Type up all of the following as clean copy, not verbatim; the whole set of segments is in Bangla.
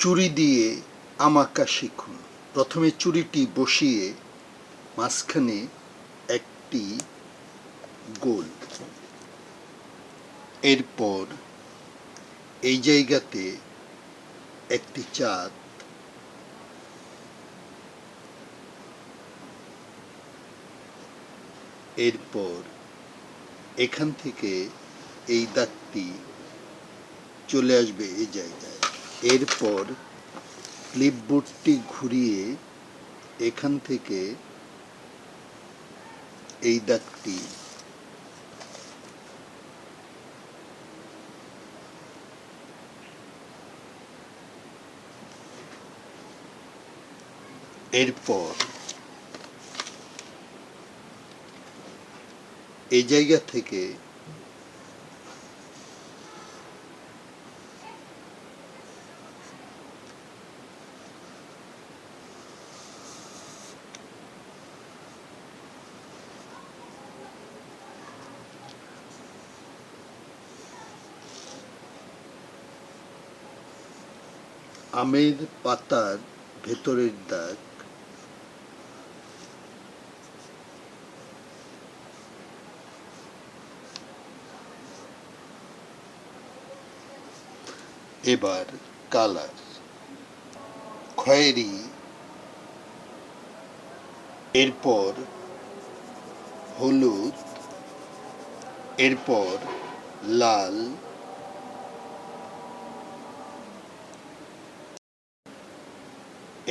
চুরি দিয়ে আমাকা শিখুন। প্রথমে চুরিটি বসিয়ে মাঝখানে একটি গোল, এরপর এই জায়গাতে একটি চাঁদ, এরপর এখান থেকে এই দাগটি চলে আসবে এই জায়গায়। এরপর ক্লিপবোর্ডটি ঘুরিয়ে এখান থেকে এই দাগটি এরপর এই জায়গা থেকে আমের পাতার ভেতরের দাগ, এবার কালার খয়েরি, এরপর হলুদ, এরপর লাল,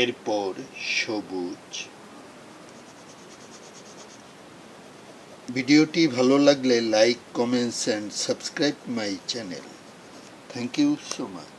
এরপর সবুজ। ভিডিওটি ভালো লাগলে like, comments and subscribe my channel. Thank you so much.